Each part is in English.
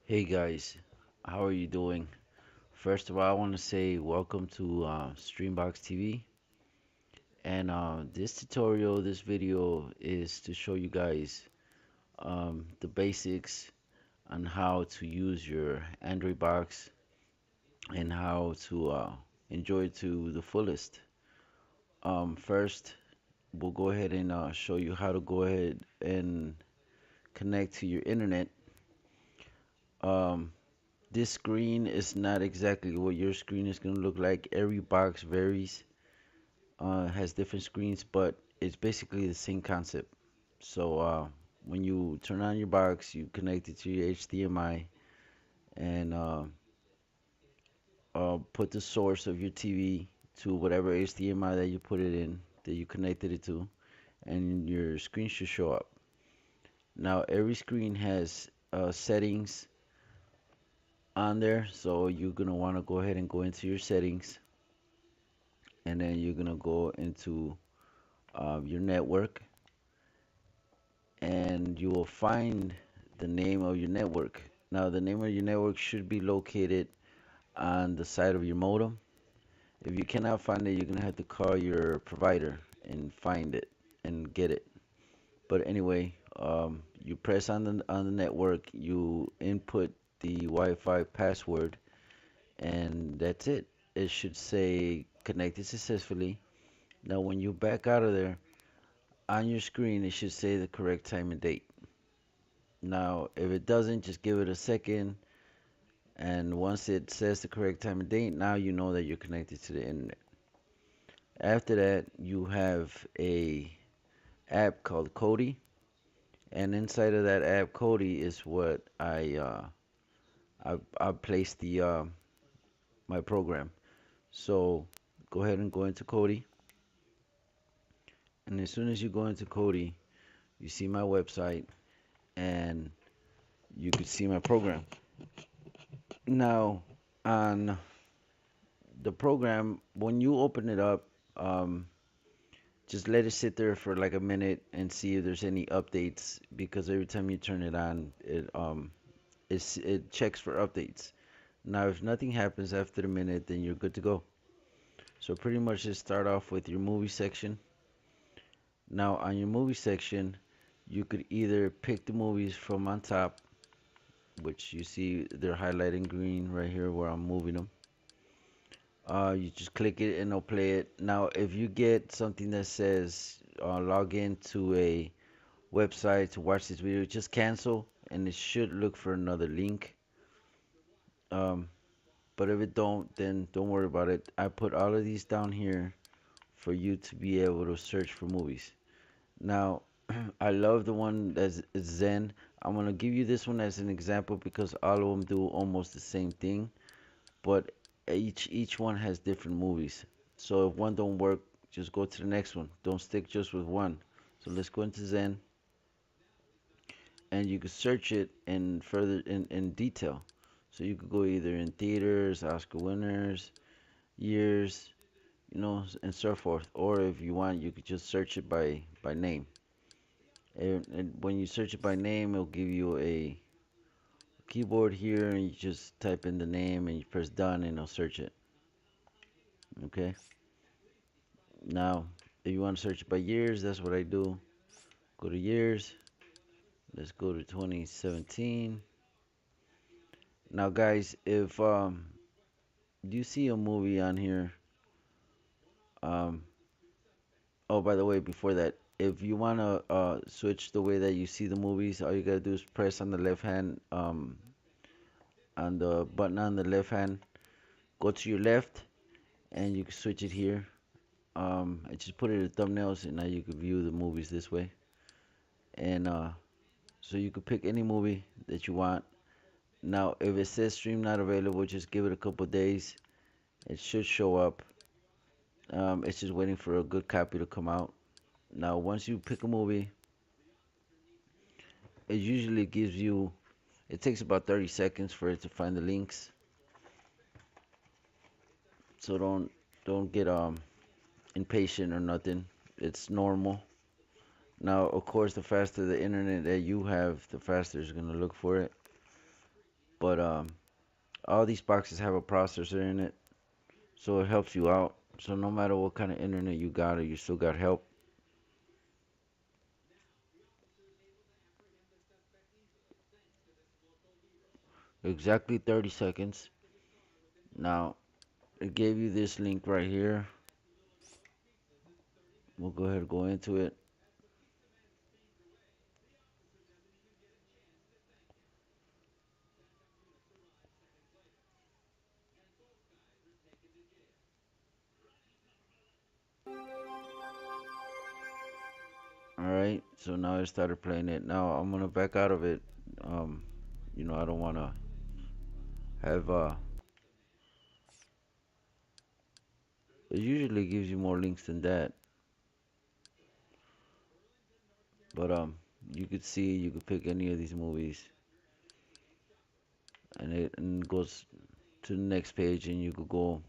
Hey guys, how are you doing? First of all, I want to say welcome to Streambox TV. And this tutorial, this video is to show you guys the basics on how to use your Android box and how to enjoy it to the fullest. First, we'll go ahead and show you how to go ahead and connect to your internet. Um, this screen is not exactly what your screen is going to look like. Every box varies, has different screens, but it's basically the same concept. So when you turn on your box, you connect it to your HDMI and put the source of your TV to whatever HDMI that you put it in, that you connected it to, and your screen should show up. Now every screen has settings on there, so you're gonna want to go ahead and go into your settings, and then you're gonna go into your network, and you will find the name of your network. Now, the name of your network should be located on the side of your modem. If you cannot find it, you're gonna have to call your provider and find it and get it. But anyway, you press on the network, you input the Wi-Fi password, and that's it. It should say connected successfully. Now, when you back out of there, on your screen, it should say the correct time and date. Now, if it doesn't, just give it a second. And once it says the correct time and date, now you know that you're connected to the internet. After that, you have a app called Kodi, and inside of that app, Kodi is what I placed the my program. So go ahead and go into Kodi, and as soon as you go into Kodi, you see my website, and you could see my program. Now, on the program, when you open it up, um, just let it sit there for like a minute and see if there's any updates, because every time you turn it on, it checks for updates. Now, if nothing happens after the minute, then you're good to go. So pretty much just start off with your movie section. Now, on your movie section, you could either pick the movies from on top, which you see they're highlighted in green right here where I'm moving them. You just click it and it'll play it. Now, if you get something that says log in to a website to watch this video, just cancel and it should look for another link. Um, but if it don't, then don't worry about it. I put all of these down here for you to be able to search for movies. Now, I love the one that's Zen. I'm gonna give you this one as an example because all of them do almost the same thing, but each one has different movies. So if one don't work, just go to the next one. Don't stick just with one. So let's go into Zen, and you can search it in further in detail. So you could go either in theaters, Oscar winners, years, and so forth. Or if you want, you could just search it by name. And when you search it by name, it'll give you a keyboard here, and you just type in the name and you press done, and it'll search it. Okay. Now, if you want to search it by years, that's what I do. Go to years. Let's go to 2017. Now, guys, if you see a movie on here, um, oh, by the way, before that, if you want to switch the way that you see the movies, all you gotta do is press on the left hand, on the button on the left hand, go to your left, and you can switch it here. I just put it in thumbnails, and now you can view the movies this way. And so you could pick any movie that you want. Now, if it says stream not available, just give it a couple days. It should show up. It's just waiting for a good copy to come out. Now, once you pick a movie, it usually gives you, it takes about 30 seconds for it to find the links. So don't get impatient or nothing. It's normal. Now, of course, the faster the internet that you have, the faster it's gonna look for it. But all these boxes have a processor in it, so it helps you out. So no matter what kind of internet you got, or you still got help. Exactly 30 seconds. Now, it gave you this link right here. We'll go ahead and go into it. All right. So now I started playing it. Now I'm gonna back out of it. Um, I don't wanna have It usually gives you more links than that, but you could see you could pick any of these movies, and it goes to the next page, and you could go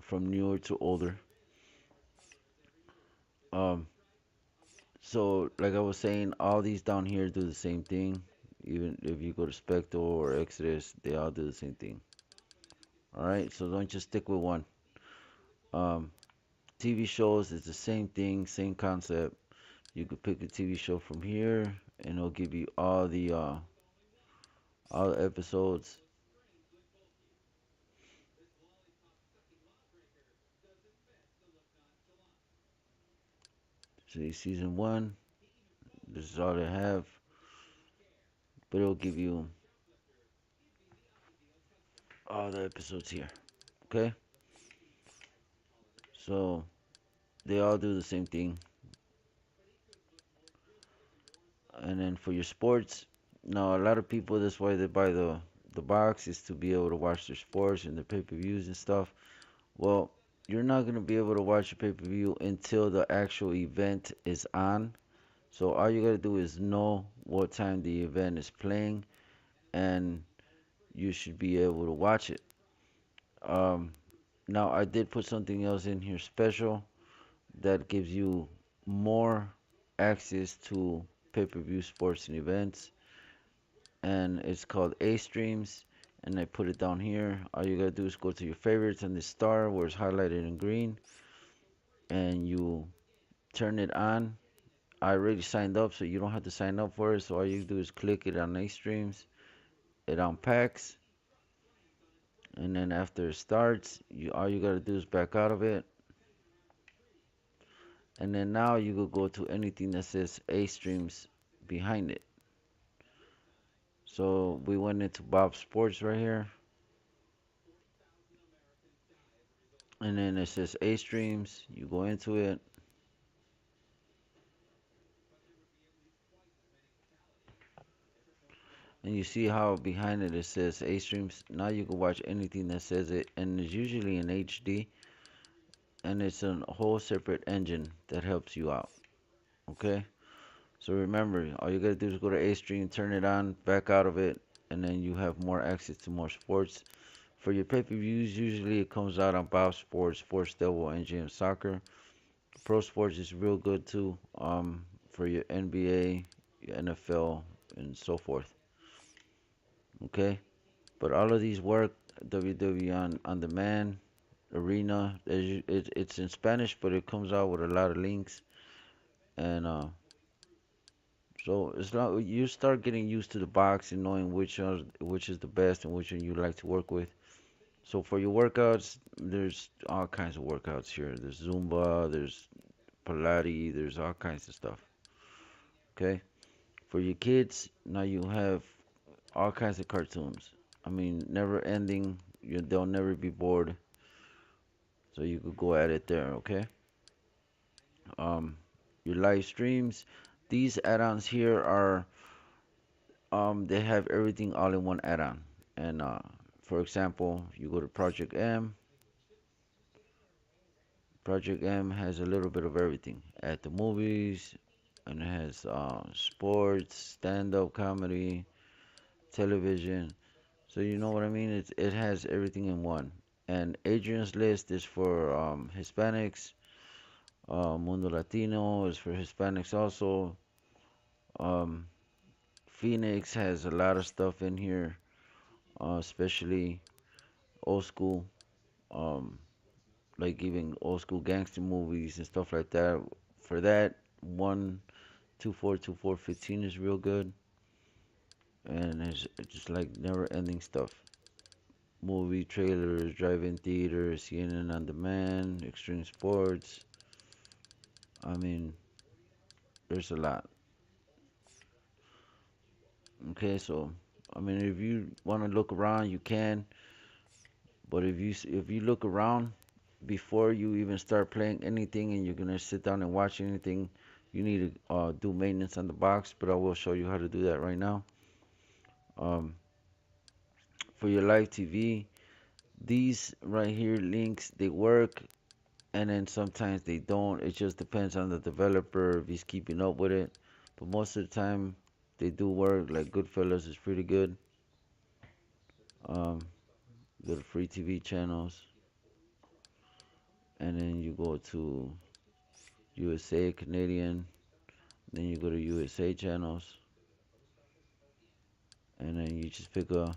from newer to older. Um, so like I was saying, all these down here do the same thing. Even if you go to Spectre or Exodus, they all do the same thing. All right, so don't just stick with one. Um, TV shows is the same thing, same concept. You could pick a TV show from here, and it'll give you all the episodes. See, season one, this is all they have, but it'll give you all the episodes here. Okay, so they all do the same thing. And then for your sports, now a lot of people, that's why they buy the box, is to be able to watch their sports and their pay-per-views and stuff. Well, you're not gonna be able to watch your pay-per-view until the actual event is on. So all you gotta do is know what time the event is playing, and you should be able to watch it. Um, Now I did put something else in here special that gives you more access to pay-per-view sports and events, and it's called A Streams. And I put it down here. All you gotta do is go to your favorites and the star where it's highlighted in green, and you turn it on. I already signed up, so you don't have to sign up for it. So all you do is click it on A Streams. It unpacks, and then after it starts, you all you gotta do is back out of it, and then now you could go to anything that says A Streams behind it. So we went into Bob Sports right here, and then it says A Streams. You go into it, and you see how behind it says A Streams. Now you can watch anything that says it, and it's usually in HD, and it's a whole separate engine that helps you out. Okay, so remember, all you gotta do is go to A Stream, turn it on, back out of it, and then you have more access to more sports. For your pay-per-views, usually it comes out on Bob Sports, Sports Devil, and GM Soccer. Pro Sports is real good too. For your NBA, your NFL, and so forth. Okay, but all of these work. WWE on demand, Arena. It's in Spanish, but it comes out with a lot of links, and so it's not you start getting used to the box and knowing which is the best and which one you like to work with. So for your workouts, there's all kinds of workouts here. There's Zumba, there's Pilates, there's all kinds of stuff. Okay. For your kids, now you have all kinds of cartoons. I mean, never ending. They'll never be bored. So you could go at it there. Okay. Um, your live streams. These add-ons here are they have everything all in one add-on. And for example, you go to Project M. Project M has a little bit of everything. At the movies, and it has sports, stand-up comedy, television. So you know what I mean? It has everything in one. And Adrian's list is for Hispanics. Mundo Latino is for Hispanics also. Um, Phoenix has a lot of stuff in here. especially old school, um, like even old school gangster movies and stuff like that. For that, 1242415 is real good, and it's just like never-ending stuff. Movie trailers, drive-in theaters, CNN on demand, extreme sports. I mean, there's a lot. Okay, so I mean, if you want to look around, you can. But if you look around before you even start playing anything, and you're gonna sit down and watch anything, you need to do maintenance on the box. But I will show you how to do that right now. Um, for your live TV, these right here links they work, and then sometimes they don't. It just depends on the developer if he's keeping up with it. But most of the time, they do work. Like Goodfellas is pretty good. Um, go to free TV channels, and then you go to USA Canadian. Then you go to USA channels, and then you just pick a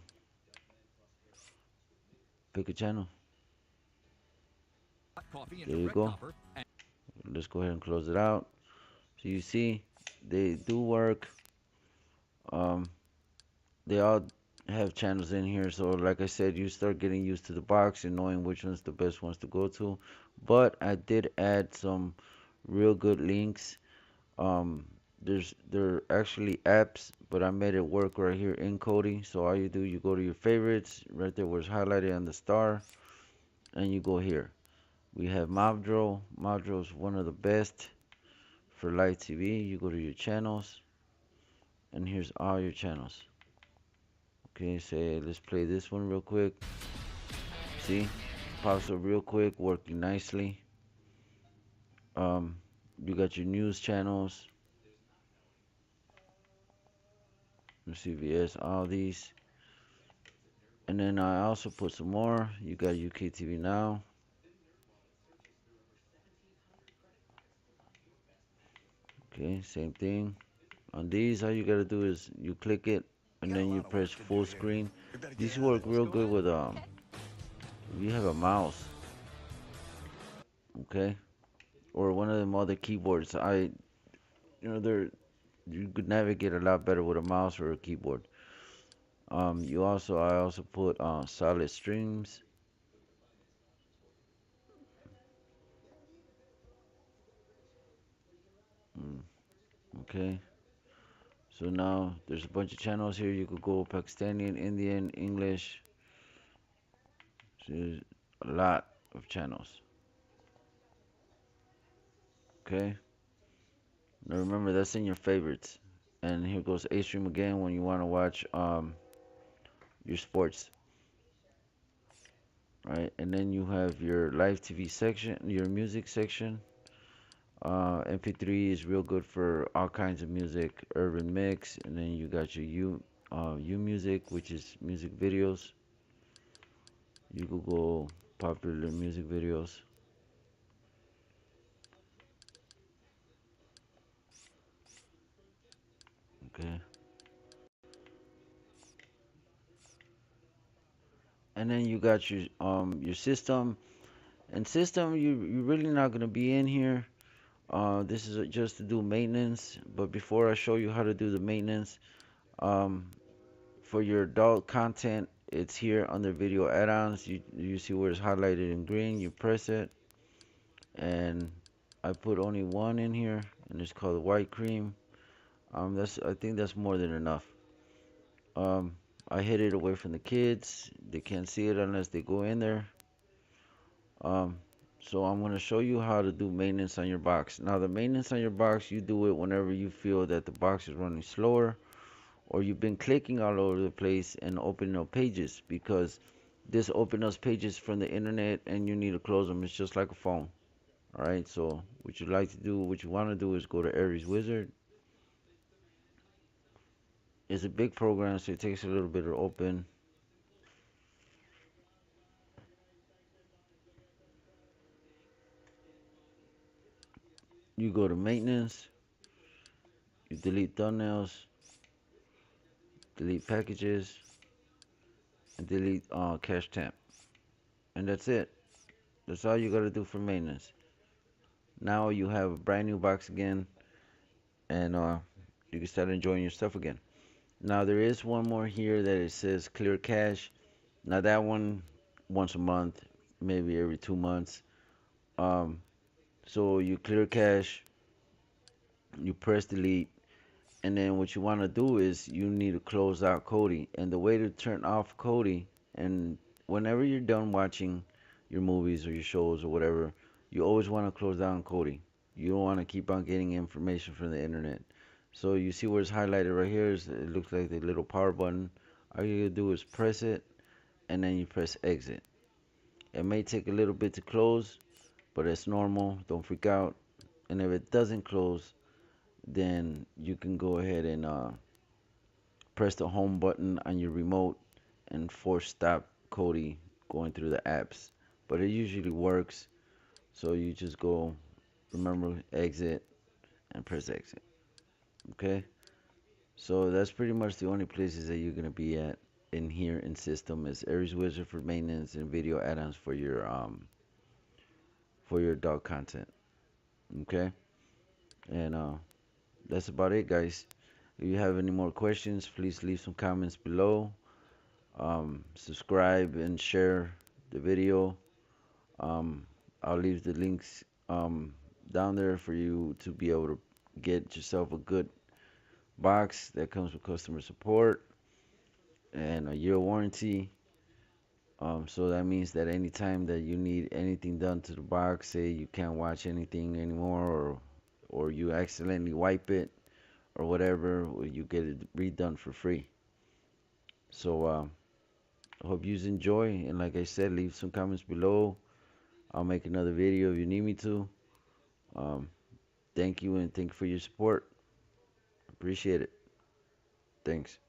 channel. There you go. Let's go ahead and close it out. So you see, they do work. Um, they all have channels in here. So like I said, you start getting used to the box and knowing which one's the best ones to go to. But I did add some real good links. Um, they're actually apps, but I made it work right here in Kodi. So all you do, you go to your favorites, right there where it's highlighted on the star, and you go here. We have Mobdro. Mobdro is one of the best for live TV. You go to your channels, and here's all your channels. Okay, say let's play this one real quick. See, pops up real quick, working nicely. Um, you got your news channels, CVS, all these. And then I also put some more. You got UK TV Now. Okay, same thing. On these, all you gotta do is you click it and then you press full screen. These work real good with if you have a mouse, okay, or one of them other keyboards. They're you could navigate a lot better with a mouse or a keyboard. I also put solid streams. Mm, okay, so now there's a bunch of channels here. You could go Pakistani, Indian, English. So there's a lot of channels. Okay. Now remember that's in your favorites. And here goes A stream again when you want to watch your sports, right? And then you have your live TV section, your music section. MP3 is real good for all kinds of music, urban mix, and then you got your U music, which is music videos. You could go popular music videos. Okay. And then you got your system. And system, you're really not gonna be in here. This is just to do maintenance. But before I show you how to do the maintenance, um, for your adult content, it's here under video add-ons. You see where it's highlighted in green. You press it, and I put only one in here, and it's called white cream. That's I think that's more than enough. Um, I hid it away from the kids. They can't see it unless they go in there. Um, so I'm going to show you how to do maintenance on your box. Now the maintenance on your box, you do it whenever you feel that the box is running slower or you've been clicking all over the place and opening up pages because this opens up pages from the internet and you need to close them. It's just like a phone. All right. So what you want to do is go to Aries Wizard. It's a big program, so it takes a little bit to open. You go to maintenance, you delete thumbnails, delete packages, and delete cache temp, and that's it. That's all you gotta do for maintenance. Now you have a brand new box again, and you can start enjoying your stuff again. Now there is one more here that it says clear cache. Now that one once a month, maybe every 2 months. Um, so you clear cache, you press delete, and then what you want to do is you need to close out Kodi. And the way to turn off Kodi, and whenever you're done watching your movies or your shows or whatever, you always want to close down Kodi. You don't want to keep on getting information from the internet. So you see where it's highlighted right here, it looks like the little power button. All you gotta do is press it, and then you press exit. It may take a little bit to close, but it's normal. Don't freak out. And if it doesn't close, then you can go ahead and press the home button on your remote and force stop Kodi going through the apps. But it usually works. So you just go, remember, exit and press exit. Okay? So that's pretty much the only places that you're gonna be at in here in system is Aries Wizard for maintenance and video add-ons for your dog content. Okay? And that's about it, guys. If you have any more questions, please leave some comments below. Subscribe and share the video. Um, I'll leave the links down there for you to be able to get yourself a good box that comes with customer support and a year warranty. So that means that anytime that you need anything done to the box, say you can't watch anything anymore, or you accidentally wipe it or whatever, you get it redone for free. So I hope you enjoy, and like I said, leave some comments below. I'll make another video if you need me to. Um, Thank you, and thank you for your support. Appreciate it. Thanks.